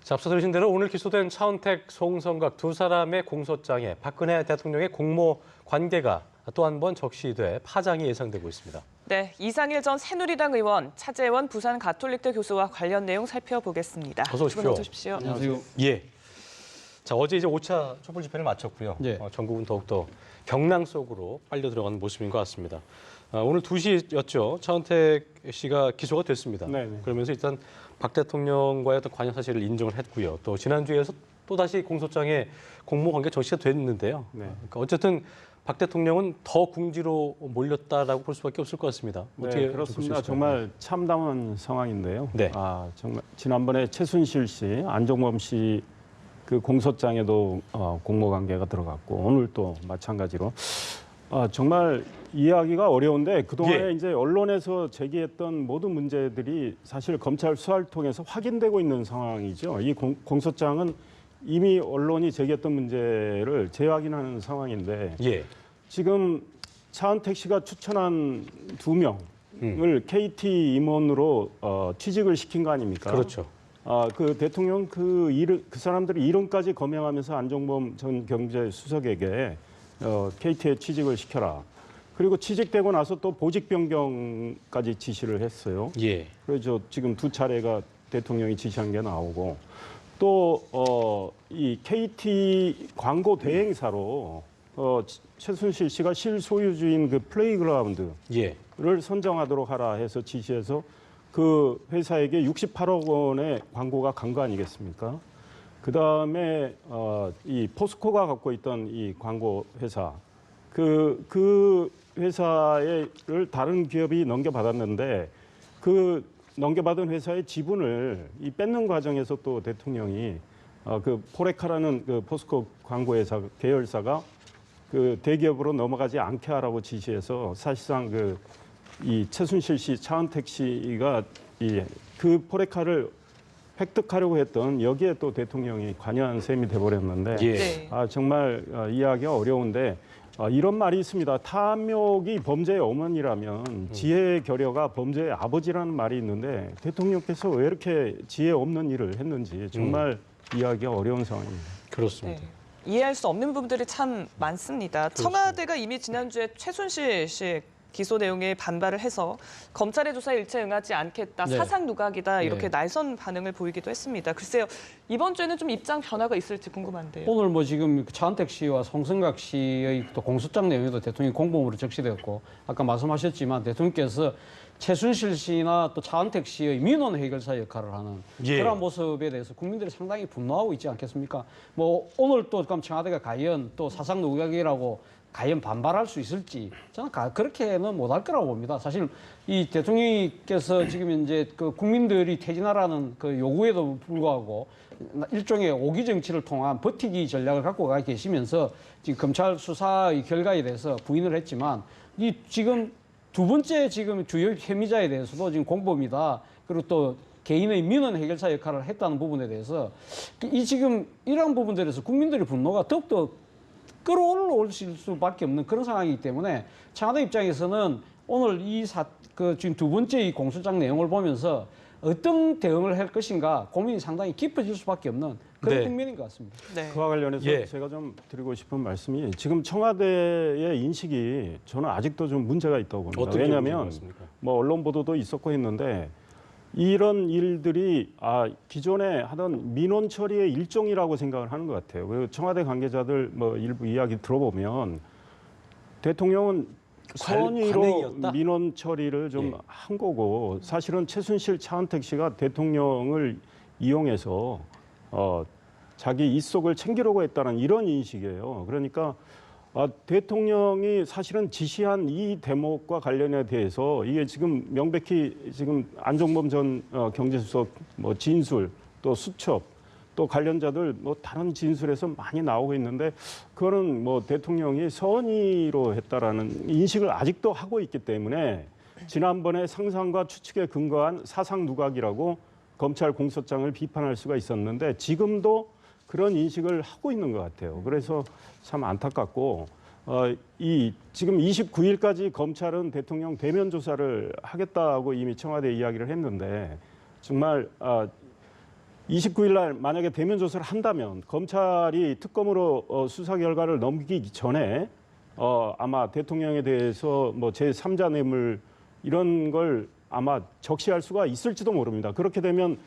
자, 앞서 들으신 대로 오늘 기소된 차은택, 송성각 두 사람의 공소장에 박근혜 대통령의 공모 관계가 또 한 번 적시돼 파장이 예상되고 있습니다. 네, 이상일 전 새누리당 의원, 차재원 부산 가톨릭대 교수와 관련 내용 살펴보겠습니다. 어서 오십시오. 어서 오십시오. 안녕하세요. 예. 자, 어제 이제 5차 촛불 집회를 마쳤고요. 예. 전국은 더욱더 경랑 속으로 빨려 들어가는 모습인 것 같습니다. 오늘 2시였죠. 차은택 씨가 기소가 됐습니다. 네네. 그러면서 일단 박 대통령과의 어떤 관여 사실을 인정을 했고요. 또 지난주에서 또다시 공소장에 공모 관계 적시가 됐는데요. 네. 그러니까 어쨌든 박 대통령은 더 궁지로 몰렸다라고 볼 수밖에 없을 것 같습니다. 어떻게 네, 그렇습니다. 정말 참담한 상황인데요. 네. 정말 지난번에 최순실 씨, 안종범 씨 그 공소장에도 공모 관계가 들어갔고 오늘 또 마찬가지로 정말 이해하기가 어려운데 그동안에 예. 이제 언론에서 제기했던 모든 문제들이 사실 검찰 수사를 통해서 확인되고 있는 상황이죠. 이 공소장은 이미 언론이 제기했던 문제를 재확인하는 상황인데 예. 지금 차은택 씨가 추천한 2명을 KT 임원으로 취직을 시킨 거 아닙니까? 그렇죠. 그 대통령 그 사람들의 이름까지 거명하면서 안종범 전 경제수석에게 KT에 취직을 시켜라. 그리고 취직되고 나서 또 보직 변경까지 지시를 했어요. 예. 그래서 지금 2차례가 대통령이 지시한 게 나오고 또 이 KT 광고 대행사로 최순실 씨가 실소유주인 그 플레이그라운드를 예. 선정하도록 하라 해서 지시해서 그 회사에게 68억 원의 광고가 간 거 아니겠습니까? 그 다음에 이 포스코가 갖고 있던 이 광고 회사 그 회사를 다른 기업이 넘겨받았는데 그 넘겨받은 회사의 지분을 이 뺏는 과정에서 또 대통령이 그 포레카라는 그 포스코 광고 회사 계열사가 그 대기업으로 넘어가지 않게 하라고 지시해서 사실상 이 최순실 씨, 차은택 씨가 그 포레카를 획득하려고 했던 여기에 또 대통령이 관여한 셈이 돼버렸는데 예. 네. 정말 이해하기가 어려운데 이런 말이 있습니다. 탐욕이 범죄의 어머니라면 지혜의 결여가 범죄의 아버지라는 말이 있는데 대통령께서 왜 이렇게 지혜 없는 일을 했는지 정말 이해하기가 어려운 상황입니다. 그렇습니다. 네. 이해할 수 없는 부분들이 참 많습니다. 청와대가 이미 지난주에 최순실 씨 기소 내용에 반발을 해서 검찰의 조사에 일체 응하지 않겠다, 네. 사상 누각이다 이렇게 네. 날선 반응을 보이기도 했습니다. 글쎄요, 이번 주에는 좀 입장 변화가 있을지 궁금한데요. 오늘 뭐 지금 차은택 씨와 송성각 씨의 또 공소장 내용에도 대통령 공범으로 적시되었고 아까 말씀하셨지만 대통령께서 최순실 씨나 또 차은택 씨의 민원 해결사 역할을 하는 예. 그런 모습에 대해서 국민들이 상당히 분노하고 있지 않겠습니까? 뭐 오늘 또 그럼 청와대가 과연 또 사상 누각이라고 과연 반발할 수 있을지 저는 그렇게는 못할 거라고 봅니다. 사실 이 대통령께서 지금 이제 그 국민들이 퇴진하라는 그 요구에도 불구하고 일종의 오기 정치를 통한 버티기 전략을 갖고 가 계시면서 지금 검찰 수사의 결과에 대해서 부인을 했지만 이 지금 두 번째 지금 주요 혐의자에 대해서도 지금 공범이다. 그리고 또 개인의 민원 해결사 역할을 했다는 부분에 대해서 이 지금 이러한 부분들에서 국민들의 분노가 더욱더 끌어올릴 수밖에 없는 그런 상황이기 때문에 청와대 입장에서는 오늘 지금 두 번째 이 공소장 내용을 보면서 어떤 대응을 할 것인가 고민이 상당히 깊어질 수밖에 없는 그런 네. 국면인 것 같습니다. 네. 그와 관련해서 예. 제가 좀 드리고 싶은 말씀이 지금 청와대의 인식이 저는 아직도 좀 문제가 있다고 봅니다. 어떤 왜냐하면 문제가 뭐 언론 보도도 있었고 했는데 이런 일들이 기존에 하던 민원 처리의 일종이라고 생각을 하는 것 같아요. 그리고 청와대 관계자들 뭐 일부 이야기 들어보면 대통령은 선의로 관행이었다? 민원 처리를 좀 예. 한 거고 사실은 최순실, 차은택 씨가 대통령을 이용해서 자기 입속을 챙기려고 했다는 이런 인식이에요. 그러니까 대통령이 사실은 지시한 이 대목과 관련에 대해서 이게 지금 명백히 지금 안종범 전 경제수석 뭐 진술 또 수첩 또 관련자들 뭐 다른 진술에서 많이 나오고 있는데 그거는 뭐 대통령이 선의로 했다라는 인식을 아직도 하고 있기 때문에 지난번에 상상과 추측에 근거한 사상 누각이라고 검찰 공소장을 비판할 수가 있었는데 지금도 그런 인식을 하고 있는 것 같아요. 그래서 참 안타깝고 지금 29일까지 검찰은 대통령 대면 조사를 하겠다고 이미 청와대 이야기를 했는데 정말 29일 날 만약에 대면 조사를 한다면 검찰이 특검으로 수사 결과를 넘기기 전에 아마 대통령에 대해서 뭐 제3자 뇌물 이런 걸 아마 적시할 수가 있을지도 모릅니다. 그렇게 되면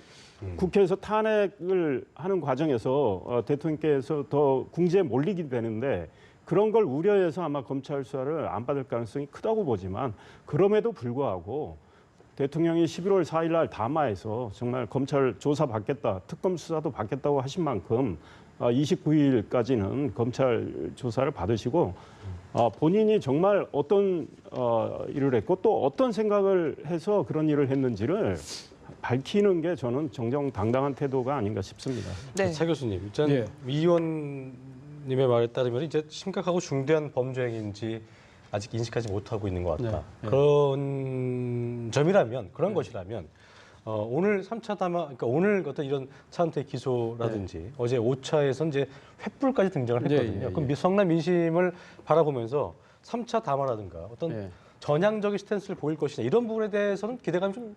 국회에서 탄핵을 하는 과정에서 대통령께서 더 궁지에 몰리게 되는데 그런 걸 우려해서 아마 검찰 수사를 안 받을 가능성이 크다고 보지만 그럼에도 불구하고 대통령이 11월 4일 날 담화에서 정말 검찰 조사 받겠다, 특검 수사도 받겠다고 하신 만큼 29일까지는 검찰 조사를 받으시고 본인이 정말 어떤 일을 했고 또 어떤 생각을 해서 그런 일을 했는지를 밝히는 게 저는 정정당당한 태도가 아닌가 싶습니다. 네. 차 교수님, 일단 예. 위 의원님의 말에 따르면 이제 심각하고 중대한 범죄 행위인지 아직 인식하지 못하고 있는 것 같다. 네. 그런 점이라면, 그런 것이라면 오늘 3차 담화, 그러니까 오늘 어떤 이런 차은택 기소라든지 어제 5차에서 이제 횃불까지 등장을 했거든요. 예. 그럼 성남 민심을 바라보면서 3차 담화라든가 어떤 예. 전향적인 스탠스를 보일 것이냐 이런 부분에 대해서는 기대감이 좀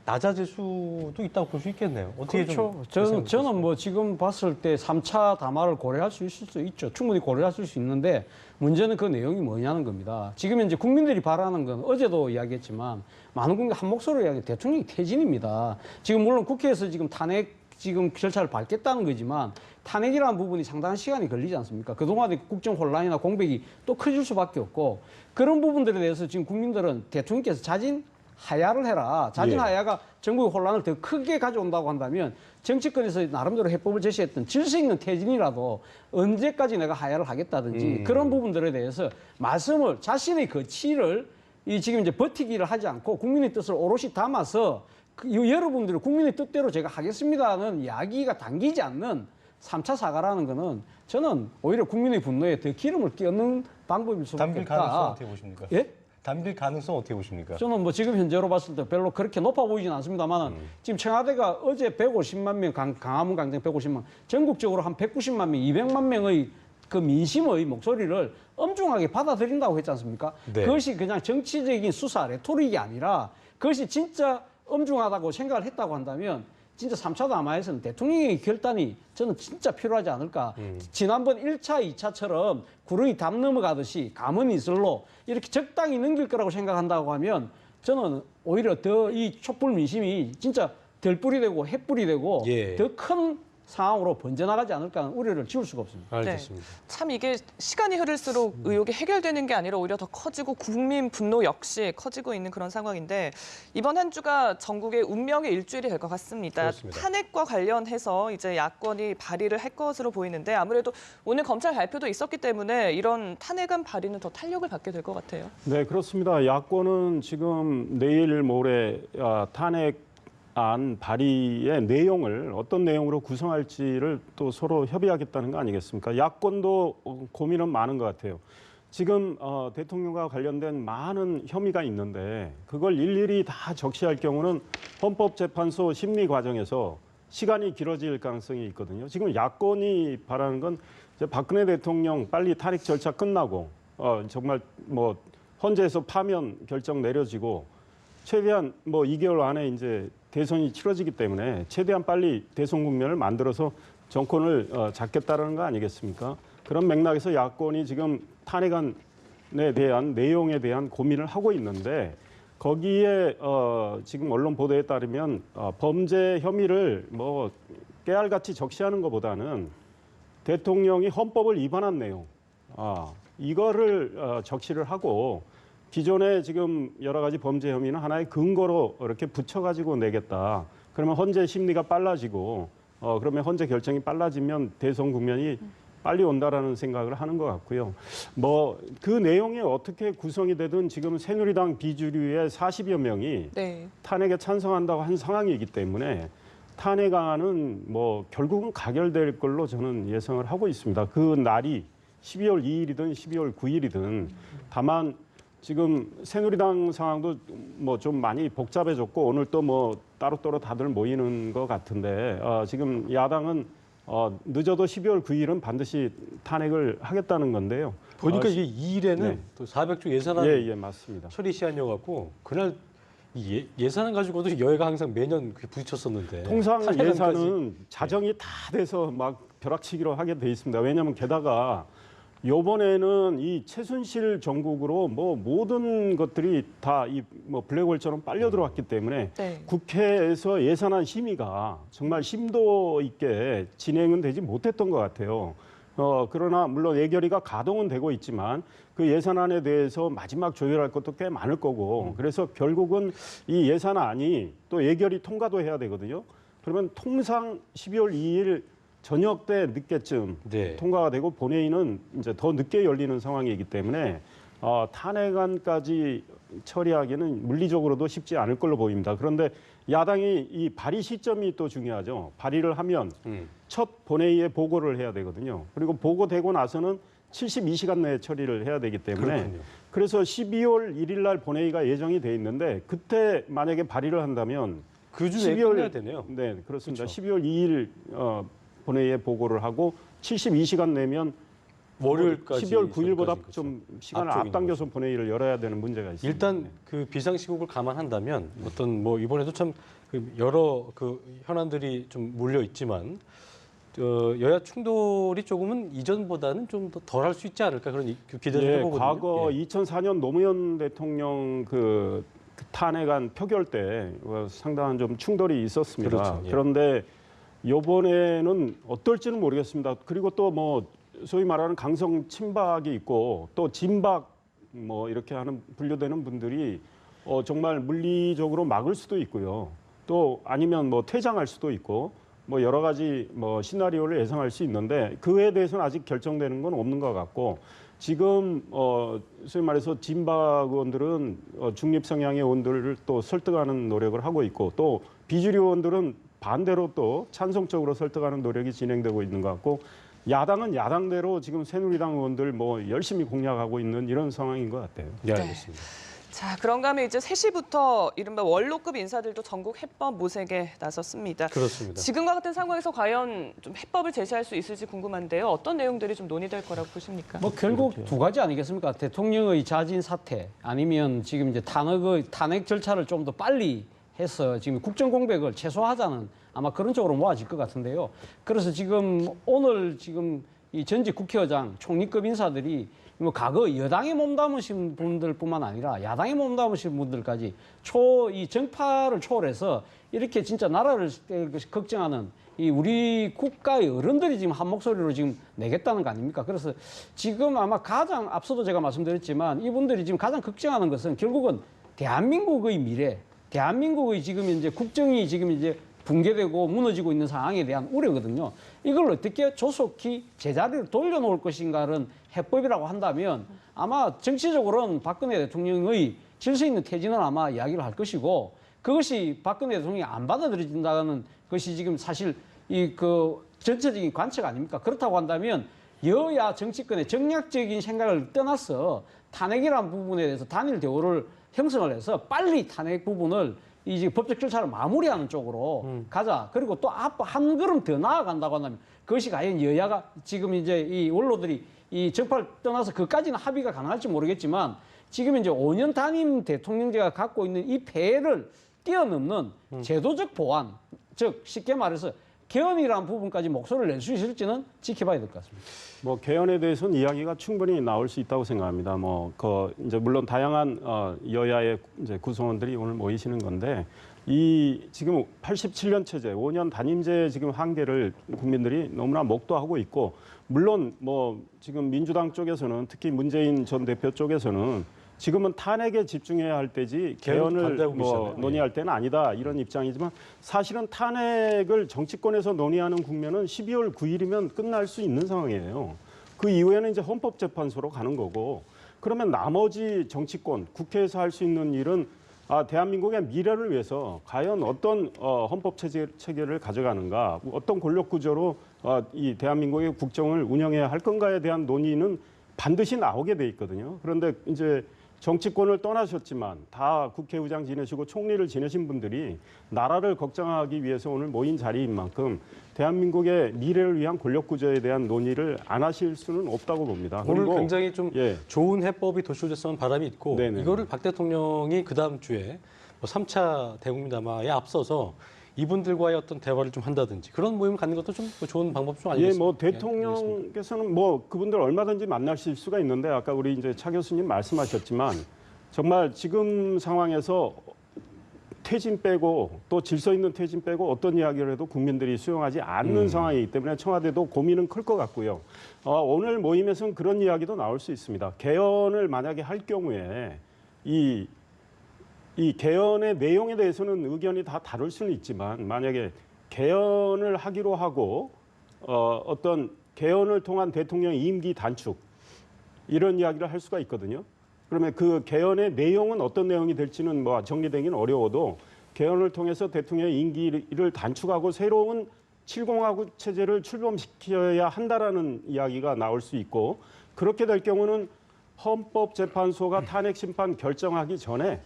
낮아질 수도 있다고 볼 수 있겠네요. 어떻게 그렇죠. 좀 저는 뭐 지금 봤을 때 3차 담화를 고려할 수 있을 수 있죠. 충분히 고려할 수 있는데 문제는 그 내용이 뭐냐는 겁니다. 지금 이제 국민들이 바라는 건 어제도 이야기했지만 많은 국민이 한 목소리로 이야기 대통령이 퇴진입니다. 지금 물론 국회에서 지금 탄핵 지금 절차를 밟겠다는 거지만 탄핵이라는 부분이 상당한 시간이 걸리지 않습니까? 그동안의 국정 혼란이나 공백이 또 커질 수밖에 없고 그런 부분들에 대해서 지금 국민들은 대통령께서 자진 하야를 해라. 자진 하야가 전국의 혼란을 더 크게 가져온다고 한다면 정치권에서 나름대로 해법을 제시했던 질서 있는 퇴진이라도 언제까지 내가 하야를 하겠다든지 그런 부분들에 대해서 말씀을 자신의 거취를 이 지금 이제 버티기를 하지 않고 국민의 뜻을 오롯이 담아서 여러분들의 국민의 뜻대로 제가 하겠습니다는 이야기가 담기지 않는 3차 사과라는 거는 저는 오히려 국민의 분노에 더 기름을 끼얹는 방법일 수밖에 담빌 없다. 가능성 어떻게 보십니까? 예? 담빌 가능성 어떻게 보십니까? 저는 뭐 지금 현재로 봤을 때 별로 그렇게 높아 보이진 않습니다만 지금 청와대가 어제 150만 명 강화문 강정 150만 전국적으로 한 190만 명, 200만 명의 그 민심의 목소리를 엄중하게 받아들인다고 했지 않습니까? 네. 그것이 그냥 정치적인 수사 레토릭이 아니라 그것이 진짜 엄중하다고 생각을 했다고 한다면 진짜 3차 담화에서는 대통령의 결단이 저는 진짜 필요하지 않을까. 지난번 1차, 2차처럼 구렁이 담 넘어가듯이 가만히 있을로 이렇게 적당히 넘길 거라고 생각한다고 하면 저는 오히려 더 이 촛불 민심이 진짜 덜불이 되고 햇불이 되고 예. 더 큰 상황으로 번져나가지 않을까 하는 우려를 지울 수가 없습니다. 알겠습니다. 참 이게 시간이 흐를수록 의혹이 해결되는 게 아니라 오히려 더 커지고 국민 분노 역시 커지고 있는 그런 상황인데 이번 한 주가 전국의 운명의 일주일이 될 것 같습니다. 그렇습니다. 탄핵과 관련해서 이제 야권이 발의를 할 것으로 보이는데 아무래도 오늘 검찰 발표도 있었기 때문에 이런 탄핵안 발의는 더 탄력을 받게 될 것 같아요. 네, 그렇습니다. 야권은 지금 내일 모레 탄핵안 발의의 내용을 어떤 내용으로 구성할지를 또 서로 협의하겠다는 거 아니겠습니까? 야권도 고민은 많은 것 같아요. 지금 대통령과 관련된 많은 혐의가 있는데 그걸 일일이 다 적시할 경우는 헌법재판소 심리 과정에서 시간이 길어질 가능성이 있거든요. 지금 야권이 바라는 건 이제 박근혜 대통령 빨리 탄핵 절차 끝나고 정말 뭐 헌재에서 파면 결정 내려지고 최대한 뭐 2개월 안에 이제 대선이 치러지기 때문에 최대한 빨리 대선 국면을 만들어서 정권을 잡겠다라는 거 아니겠습니까? 그런 맥락에서 야권이 지금 탄핵안에 대한 내용에 대한 고민을 하고 있는데 거기에 지금 언론 보도에 따르면 범죄 혐의를 뭐 깨알같이 적시하는 것보다는 대통령이 헌법을 위반한 내용 이거를 적시를 하고 기존에 지금 여러 가지 범죄 혐의는 하나의 근거로 이렇게 붙여가지고 내겠다. 그러면 헌재 심리가 빨라지고 그러면 헌재 결정이 빨라지면 대선 국면이 빨리 온다라는 생각을 하는 것 같고요. 뭐 그 내용이 어떻게 구성이 되든 지금 새누리당 비주류의 40여 명이 네. 탄핵에 찬성한다고 한 상황이기 때문에 탄핵안은 뭐 결국은 가결될 걸로 저는 예상을 하고 있습니다. 그 날이 12월 2일이든 12월 9일이든 다만 지금 새누리당 상황도 뭐 좀 많이 복잡해졌고 오늘 또 뭐 따로따로 다들 모이는 것 같은데 지금 야당은 늦어도 12월 9일은 반드시 탄핵을 하겠다는 건데요. 보니까 이게 2일에는 네. 또 400조 예산안 예, 맞습니다. 처리 시한이어갖고 그날 예산을 가지고도 여야가 항상 매년 부딪혔었는데 통상 탄핵안까지. 예산은 자정이 다 돼서 막 벼락치기로 하게 돼 있습니다. 왜냐하면 게다가 이번에는 이 최순실 정국으로 뭐 모든 것들이 다 이 뭐 블랙홀처럼 빨려 들어왔기 때문에 네. 국회에서 예산안 심의가 정말 심도 있게 진행은 되지 못했던 것 같아요. 그러나 물론 예결위가 가동은 되고 있지만 그 예산안에 대해서 마지막 조율할 것도 꽤 많을 거고 그래서 결국은 이 예산안이 또 예결위 통과도 해야 되거든요. 그러면 통상 12월 2일 저녁 때 늦게쯤 네. 통과가 되고 본회의는 이제 더 늦게 열리는 상황이기 때문에 탄핵안까지 처리하기는 물리적으로도 쉽지 않을 걸로 보입니다. 그런데 야당이 이 발의 시점이 또 중요하죠. 발의를 하면 첫 본회의에 보고를 해야 되거든요. 그리고 보고되고 나서는 72시간 내에 처리를 해야 되기 때문에 그렇군요. 그래서 12월 1일 날 본회의가 예정이 돼 있는데 그때 만약에 발의를 한다면 그 주에 끝내야 되네요. 네, 그렇습니다. 그렇죠. 12월 2일 본회의에 보고를 하고 72시간 내면 월요일까지 12월 9일보다 전까지, 좀 시간을 앞쪽인 앞당겨서 본회의를 열어야 되는 문제가 있습니다. 일단 그 비상시국을 감안한다면 어떤 뭐 이번에도 참 그 여러 그 현안들이 좀 몰려 있지만 여야 충돌이 조금은 이전보다는 좀 더 덜 할 수 있지 않을까 그런 기대를 해보거든요. 과거 예. 2004년 노무현 대통령 그 탄핵안 표결 때 상당한 좀 충돌이 있었습니다. 그렇죠. 예. 그런데 이번에는 어떨지는 모르겠습니다. 그리고 또 뭐 소위 말하는 강성 친박이 있고 또 진박 뭐 이렇게 하는 분류되는 분들이 정말 물리적으로 막을 수도 있고요. 또 아니면 뭐 퇴장할 수도 있고 뭐 여러 가지 뭐 시나리오를 예상할 수 있는데 그에 대해서는 아직 결정되는 건 없는 것 같고 지금 소위 말해서 진박 의원들은 중립 성향의 의원들을 또 설득하는 노력을 하고 있고 또 비주류 의원들은 반대로 또 찬성적으로 설득하는 노력이 진행되고 있는 것 같고 야당은 야당대로 지금 새누리당 의원들 뭐 열심히 공략하고 있는 이런 상황인 것 같아요. 네, 알겠습니다. 자, 그런가 하면 이제 3시부터 이른바 원로급 인사들도 전국 해법 모색에 나섰습니다. 그렇습니다. 지금과 같은 상황에서 과연 좀 해법을 제시할 수 있을지 궁금한데요. 어떤 내용들이 좀 논의될 거라고 보십니까? 뭐 결국 두 가지 아니겠습니까? 대통령의 자진 사퇴 아니면 지금 이제 탄핵 절차를 좀 더 빨리 해서 지금 국정 공백을 최소화하자는 아마 그런 쪽으로 모아질 것 같은데요. 그래서 지금 오늘 지금 이 전직 국회의장 총리급 인사들이 뭐 과거 여당에 몸담으신 분들뿐만 아니라 야당에 몸담으신 분들까지 이 정파를 초월해서 이렇게 진짜 나라를 걱정하는 이 우리 국가의 어른들이 지금 한 목소리로 지금 내겠다는 거 아닙니까? 그래서 지금 아마 가장 앞서도 제가 말씀드렸지만 이분들이 지금 가장 걱정하는 것은 결국은 대한민국의 미래, 대한민국의 지금 이제 국정이 지금 이제 붕괴되고 무너지고 있는 상황에 대한 우려거든요. 이걸 어떻게 조속히 제자리를 돌려놓을 것인가는 해법이라고 한다면 아마 정치적으로는 박근혜 대통령의 질서 있는 퇴진을 아마 이야기를 할 것이고 그것이 박근혜 대통령이 안 받아들여진다는 것이 지금 사실 이 그 전체적인 관측 아닙니까? 그렇다고 한다면 여야 정치권의 정략적인 생각을 떠나서 탄핵이라는 부분에 대해서 단일 대우를 형성을 해서 빨리 탄핵 부분을 이제 법적 절차를 마무리하는 쪽으로 가자. 그리고 또 한 걸음 더 나아간다고 한다면 그것이 과연 여야가 지금 이제 이 원로들이 이 정파를 떠나서 그까지는 합의가 가능할지 모르겠지만 지금 이제 5년 단임 대통령제가 갖고 있는 이 폐해를 뛰어넘는 제도적 보완, 즉 쉽게 말해서 개헌이라는 부분까지 목소리를 낼 수 있을지는 지켜봐야 될 것 같습니다. 뭐 개헌에 대해서는 이야기가 충분히 나올 수 있다고 생각합니다. 이제 물론 다양한 여야의 이제 구성원들이 오늘 모이시는 건데 이 지금 87년 체제, 5년 단임제 지금 한계를 국민들이 너무나 목도하고 있고 물론 뭐 지금 민주당 쪽에서는 특히 문재인 전 대표 쪽에서는 지금은 탄핵에 집중해야 할 때지 개헌을 반대하고 뭐 계시잖아요. 논의할 때는 아니다 이런 입장이지만 사실은 탄핵을 정치권에서 논의하는 국면은 12월 9일이면 끝날 수 있는 상황이에요. 그 이후에는 이제 헌법재판소로 가는 거고 그러면 나머지 정치권 국회에서 할 수 있는 일은 대한민국의 미래를 위해서 과연 어떤 헌법 체계를 가져가는가, 어떤 권력 구조로 이 대한민국의 국정을 운영해야 할 건가에 대한 논의는 반드시 나오게 돼 있거든요. 그런데 이제 정치권을 떠나셨지만 다 국회의장 지내시고 총리를 지내신 분들이 나라를 걱정하기 위해서 오늘 모인 자리인 만큼 대한민국의 미래를 위한 권력 구조에 대한 논의를 안 하실 수는 없다고 봅니다. 오늘 그리고 굉장히 좀 좋은 해법이 도출됐으면 바람이 있고 네네. 이거를 박 대통령이 그 다음 주에 뭐 3차 대국민 담화에 앞서서 이분들과의 어떤 대화를 좀 한다든지 그런 모임을 갖는 것도 좀 좋은 방법 좀 예, 아니겠습니까? 뭐 대통령께서는 뭐 그분들 얼마든지 만나실 수가 있는데 아까 우리 이제 차 교수님 말씀하셨지만 정말 지금 상황에서 퇴진 빼고 또 질서 있는 퇴진 빼고 어떤 이야기를 해도 국민들이 수용하지 않는 상황이기 때문에 청와대도 고민은 클 것 같고요. 오늘 모임에서는 그런 이야기도 나올 수 있습니다. 개헌을 만약에 할 경우에 이 개헌의 내용에 대해서는 의견이 다 다를 수는 있지만 만약에 개헌을 하기로 하고 어떤 개헌을 통한 대통령 임기 단축 이런 이야기를 할 수가 있거든요. 그러면 그 개헌의 내용은 어떤 내용이 될지는 뭐 정리되기는 어려워도 개헌을 통해서 대통령 임기를 단축하고 새로운 7공화국 체제를 출범시켜야 한다라는 이야기가 나올 수 있고 그렇게 될 경우는 헌법재판소가 탄핵 심판 결정하기 전에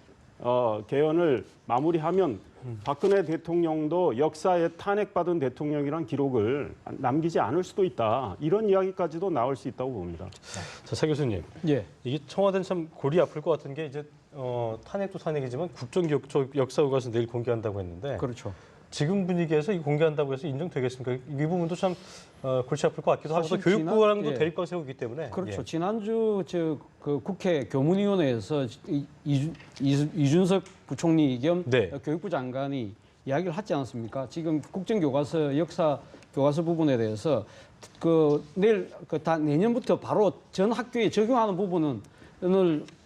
개헌을 마무리하면 박근혜 대통령도 역사에 탄핵받은 대통령이란 기록을 남기지 않을 수도 있다. 이런 이야기까지도 나올 수 있다고 봅니다. 자, 차 교수님. 예. 이게 청와대는 참 골이 아플 것 같은 게 이제 탄핵도 탄핵이지만 국정역사 교과서 내일 공개한다고 했는데 그렇죠. 지금 분위기에서 이 공개한다고 해서 인정되겠습니까? 이 부분도 참 골치 아플 것 같기도 하고 또 사실 교육부랑도 예. 대립관 세우기 때문에 그렇죠. 예. 지난주 그 국회 교문위원회에서 이준석 부총리 겸 네. 교육부 장관이 이야기를 하지 않았습니까? 지금 국정교과서 역사 교과서 부분에 대해서 다 내년부터 바로 전 학교에 적용하는 부분은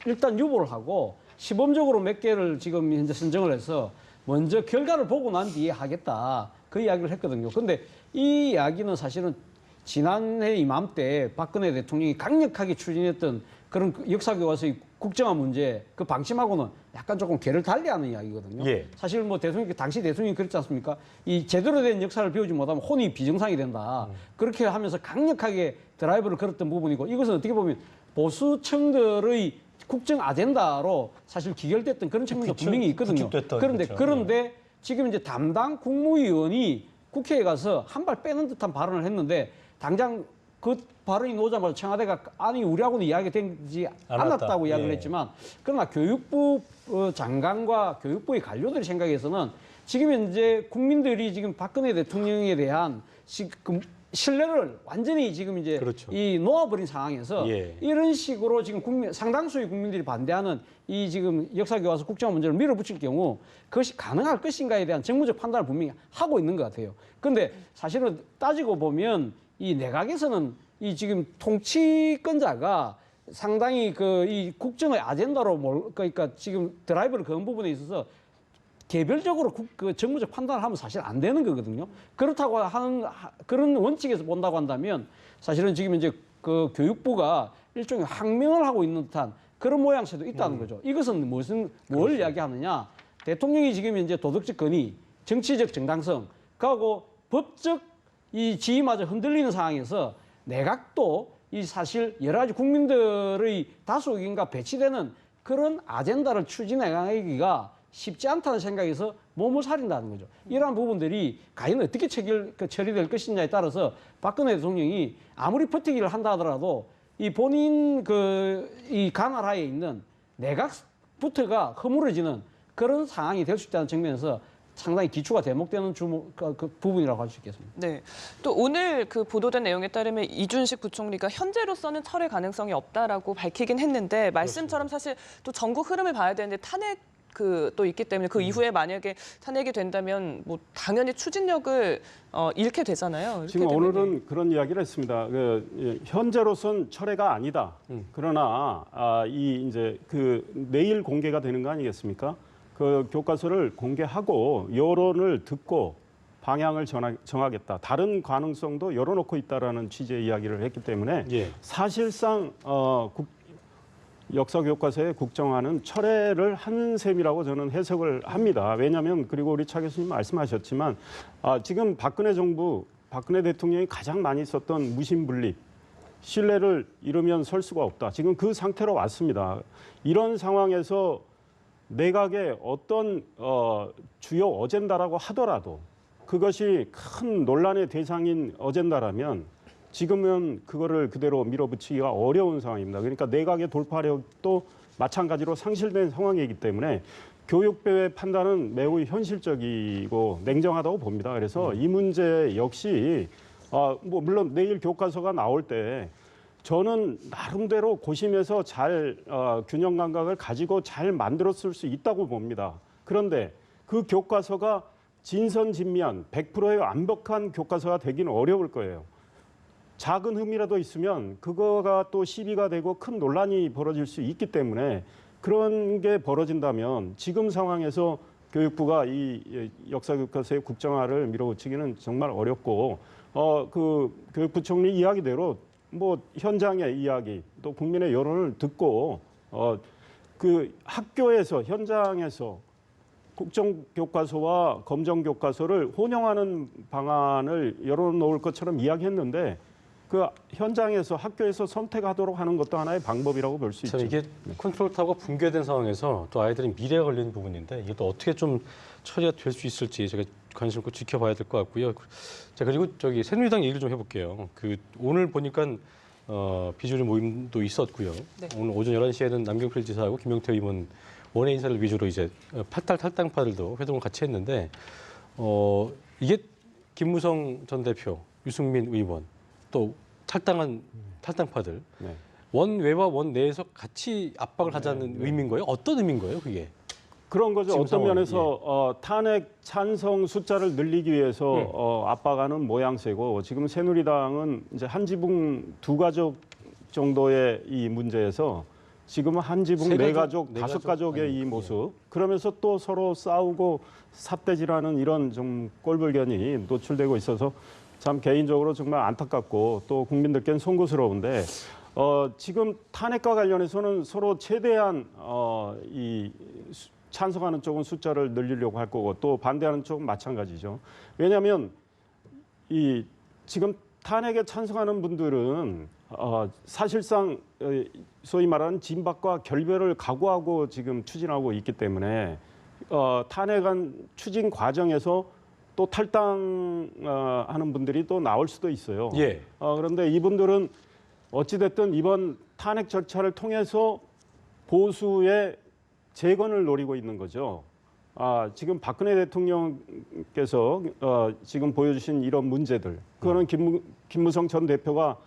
일단 유보를 하고 시범적으로 몇 개를 지금 현재 선정을 해서 먼저 결과를 보고 난 뒤에 하겠다. 그 이야기를 했거든요. 그런데 이 이야기는 사실은 지난해 이맘때 박근혜 대통령이 강력하게 추진했던 그런 역사교과서의 국정화 문제 그 방침하고는 약간 조금 궤를 달리하는 이야기거든요. 예. 사실 뭐 당시 대통령이 그랬지 않습니까? 이 제대로 된 역사를 배우지 못하면 혼이 비정상이 된다. 그렇게 하면서 강력하게 드라이브를 걸었던 부분이고 이것은 어떻게 보면 보수층들의 국정 아젠다로 사실 기결됐던 그런 측면도 분명히 있거든요. 그런데 지금 이제 담당 국무위원이 국회에 가서 한 발 빼는 듯한 발언을 했는데 당장 그 발언이 나오자마자 청와대가 아니 우리하고는 이야기가 되지 않았다고 이야기를 했지만 그러나 교육부 장관과 교육부의 관료들의 생각에서는 지금 현재 국민들이 지금 박근혜 대통령에 대한 신뢰를 완전히 지금 이제 그렇죠. 이 놓아버린 상황에서 예. 이런 식으로 지금 상당수의 국민들이 반대하는 이 지금 역사교과서 국정화 문제를 밀어붙일 경우 그것이 가능할 것인가에 대한 정무적 판단을 분명히 하고 있는 것 같아요. 그런데 사실은 따지고 보면 이 내각에서는 이 지금 통치권자가 상당히 이 국정의 아젠다로 그러니까 지금 드라이브를 거는 부분에 있어서 개별적으로 그 정무적 판단을 하면 사실 안 되는 거거든요. 그렇다고 하는 그런 원칙에서 본다고 한다면 사실은 지금 이제 그 교육부가 일종의 항명을 하고 있는 듯한 그런 모양새도 있다는 거죠. 이것은 뭘 이야기하느냐? 대통령이 지금 이제 도덕적 권위, 정치적 정당성, 그하고 법적 이 지위마저 흔들리는 상황에서 내각도 이 사실 여러 가지 국민들의 다수 의견과 배치되는 그런 아젠다를 추진해가기가 쉽지 않다는 생각에서 몸을 사린다는 거죠. 이러한 부분들이 과연 어떻게 처리될 것이냐에 따라서 박근혜 대통령이 아무리 버티기를 한다 하더라도 이 본인 이 관할하에 있는 내각부터가 허물어지는 그런 상황이 될 수 있다는 측면에서 상당히 기초가 대목되는 그 부분이라고 할 수 있겠습니다. 네. 또 오늘 그 보도된 내용에 따르면 이준식 부총리가 현재로서는 철회 가능성이 없다라고 밝히긴 했는데 말씀처럼 사실 또 전국 흐름을 봐야 되는데 탄핵 또 있기 때문에 그 이후에 만약에 탄핵이 된다면 뭐 당연히 추진력을 잃게 되잖아요. 지금 오늘은 그런 이야기를 했습니다. 현재로선 철회가 아니다. 그러나 이제 내일 공개가 되는 거 아니겠습니까? 그 교과서를 공개하고 여론을 듣고 방향을 정하겠다. 다른 가능성도 열어놓고 있다라는 취지의 이야기를 했기 때문에 예. 사실상 역사교과서의 국정화는 철회를 한 셈이라고 저는 해석을 합니다. 왜냐하면 그리고 우리 차 교수님 말씀하셨지만 지금 박근혜 대통령이 가장 많이 썼던 무신분립, 신뢰를 잃으면 설 수가 없다. 지금 그 상태로 왔습니다. 이런 상황에서 내각의 어떤 주요 어젠다라고 하더라도 그것이 큰 논란의 대상인 어젠다라면 지금은 그거를 그대로 밀어붙이기가 어려운 상황입니다. 그러니까 내각의 돌파력도 마찬가지로 상실된 상황이기 때문에 교육부의 판단은 매우 현실적이고 냉정하다고 봅니다. 그래서 이 문제 역시 뭐 물론 내일 교과서가 나올 때 저는 나름대로 고심해서 잘 균형 감각을 가지고 잘 만들었을 수 있다고 봅니다. 그런데 그 교과서가 진선진미한 100%의 완벽한 교과서가 되기는 어려울 거예요. 작은 흠이라도 있으면 그거가 또 시비가 되고 큰 논란이 벌어질 수 있기 때문에 그런 게 벌어진다면 지금 상황에서 교육부가 이 역사교과서의 국정화를 밀어붙이기는 정말 어렵고 그 교육부총리 이야기대로 뭐 현장의 이야기 또 국민의 여론을 듣고 그 학교에서 현장에서 국정교과서와 검정교과서를 혼용하는 방안을 열어놓을 것처럼 이야기했는데 그 현장에서 학교에서 선택하도록 하는 것도 하나의 방법이라고 볼 수 있죠. 이게 컨트롤 타워가 붕괴된 상황에서 또 아이들이 미래가 걸리는 부분인데 이것도 어떻게 좀 처리가 될 수 있을지 제가 관심 있고 지켜봐야 될 것 같고요. 자, 그리고 저기 새누리당 얘기를 좀 해볼게요. 그 오늘 보니까 비주류 모임도 있었고요. 네. 오늘 오전 11시에는 남경필 지사하고 김용태 의원 원외 인사를 위주로 이제 탈당파들도 회동을 같이 했는데 이게 김무성 전 대표, 유승민 의원 또 탈당한 탈당파들 네. 원외와 원내에서 같이 압박을 하자는 의미인 거예요? 어떤 의미인 거예요, 그게? 그런 거죠. 지금 어떤 상황이, 면에서 탄핵 찬성 숫자를 늘리기 위해서 압박하는 모양새고 지금 새누리당은 이제 한 지붕 두 가족 정도의 이 문제에서 지금은 한 지붕 세 네 가족, 가족, 네 다섯 가족? 가족의 아니, 이 모습 그러면서 또 서로 싸우고 삿대질하는 이런 좀 꼴불견이 노출되고 있어서 참 개인적으로 정말 안타깝고 또 국민들께는 송구스러운데 지금 탄핵과 관련해서는 서로 최대한 찬성하는 쪽은 숫자를 늘리려고 할 거고 또 반대하는 쪽은 마찬가지죠. 왜냐하면 지금 탄핵에 찬성하는 분들은 사실상 소위 말하는 진박과 결별을 각오하고 지금 추진하고 있기 때문에 탄핵안 추진 과정에서 또 탈당하는 분들이 또 나올 수도 있어요. 예. 그런데 이분들은 어찌됐든 이번 탄핵 절차를 통해서 보수의 재건을 노리고 있는 거죠. 지금 박근혜 대통령께서 지금 보여주신 이런 문제들, 그거는 김무성 전 대표가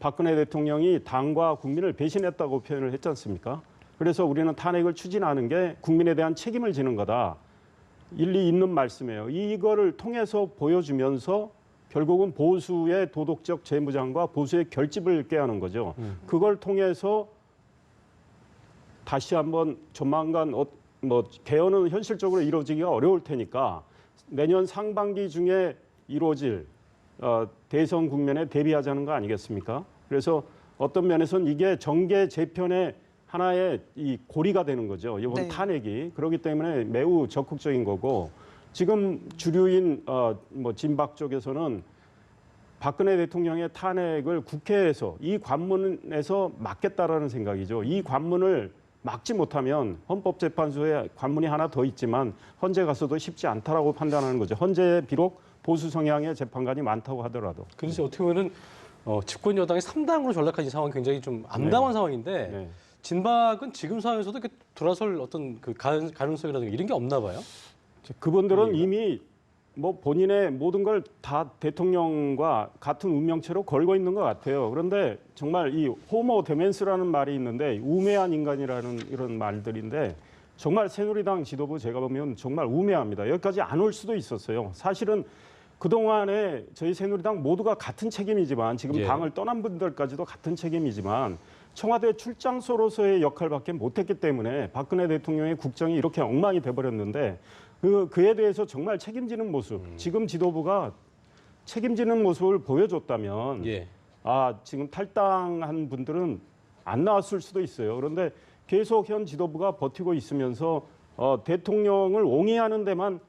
박근혜 대통령이 당과 국민을 배신했다고 표현을 했지 않습니까? 그래서 우리는 탄핵을 추진하는 게 국민에 대한 책임을 지는 거다. 일리 있는 말씀이에요. 이거를 통해서 보여주면서 결국은 보수의 도덕적 재무장과 보수의 결집을 깨하는 거죠. 그걸 통해서 다시 한번 조만간 개헌은 현실적으로 이루어지기가 어려울 테니까 내년 상반기 중에 이루어질 대선 국면에 대비하자는 거 아니겠습니까? 그래서 어떤 면에서는 이게 정계 재편의 하나의 이 고리가 되는 거죠. 이번 네. 탄핵이. 그렇기 때문에 매우 적극적인 거고 지금 주류인 진박 쪽에서는 박근혜 대통령의 탄핵을 국회에서 이 관문에서 막겠다라는 생각이죠. 이 관문을 막지 못하면 헌법재판소에 관문이 하나 더 있지만 헌재 가서도 쉽지 않다라고 판단하는 거죠. 헌재에 비록 보수 성향의 재판관이 많다고 하더라도. 그래서 어떻게 보면은 집권 여당이 3당으로 전락한 상황이 굉장히 좀 암담한 상황인데 네. 진박은 지금 상황에서도 이렇게 돌아설 어떤 그 가능성이라든가 이런 게 없나 봐요. 그분들은 이미 본인의 모든 걸 다 대통령과 같은 운명체로 걸고 있는 것 같아요. 그런데 정말 이 호모 데멘스라는 말이 있는데 우매한 인간이라는 이런 말들인데 정말 새누리당 지도부 제가 보면 정말 우매합니다. 여기까지 안 올 수도 있었어요. 사실은 그동안에 저희 새누리당 모두가 같은 책임이지만 지금 당을 떠난 분들까지도 같은 책임이지만 청와대 출장소로서의 역할밖에 못했기 때문에 박근혜 대통령의 국정이 이렇게 엉망이 돼버렸는데 그에 대해서 정말 책임지는 모습, 지금 지도부가 책임지는 모습을 보여줬다면 지금 탈당한 분들은 안 나왔을 수도 있어요. 그런데 계속 현 지도부가 버티고 있으면서 대통령을 옹이하는 데만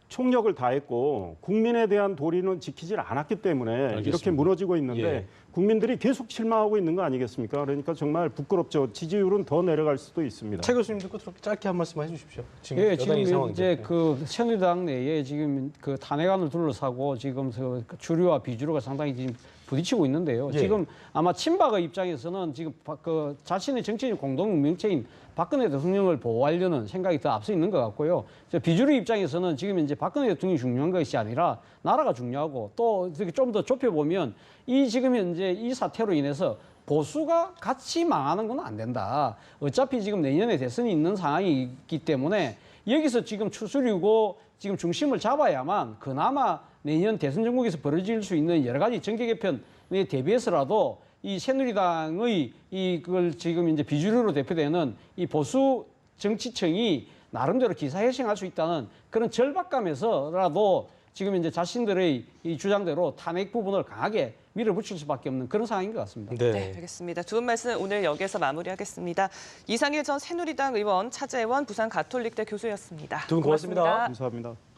총력을 다했고 국민에 대한 도리는 지키질 않았기 때문에 알겠습니다. 이렇게 무너지고 있는데 국민들이 계속 실망하고 있는 거 아니겠습니까? 그러니까 정말 부끄럽죠. 지지율은 더 내려갈 수도 있습니다. 최 교수님도 끝으로 짧게 한 말씀 해주십시오. 지금 예, 여당의 지금 상황인데. 이제 그 새누리당 내에 지금 그 탄핵안을 둘러싸고 지금 그 주류와 비주류가 상당히 지금 부딪히고 있는데요. 지금 아마 친박의 입장에서는 지금 그 자신의 정치적 공동 운명체인 박근혜 대통령을 보호하려는 생각이 더 앞서 있는 것 같고요. 비주류 입장에서는 지금 이제 박근혜 대통령이 중요한 것이 아니라 나라가 중요하고 또 좀 더 좁혀보면 이 지금 현재 이 사태로 인해서 보수가 같이 망하는 건 안 된다. 어차피 지금 내년에 대선이 있는 상황이기 때문에 여기서 지금 추스리고 지금 중심을 잡아야만 그나마 내년 대선 전국에서 벌어질 수 있는 여러 가지 정계 개편에 대비해서라도 이 새누리당의 그걸 지금 이제 비주류로 대표되는 이 보수 정치층이 나름대로 기사회생할 수 있다는 그런 절박감에서라도 지금 이제 자신들의 이 주장대로 탄핵 부분을 강하게 밀어붙일 수밖에 없는 그런 상황인 것 같습니다. 네, 알겠습니다. 두 분 말씀 오늘 여기서 마무리하겠습니다. 이상일 전 새누리당 의원, 차재원 부산 가톨릭대 교수였습니다. 두 분 고맙습니다. 감사합니다.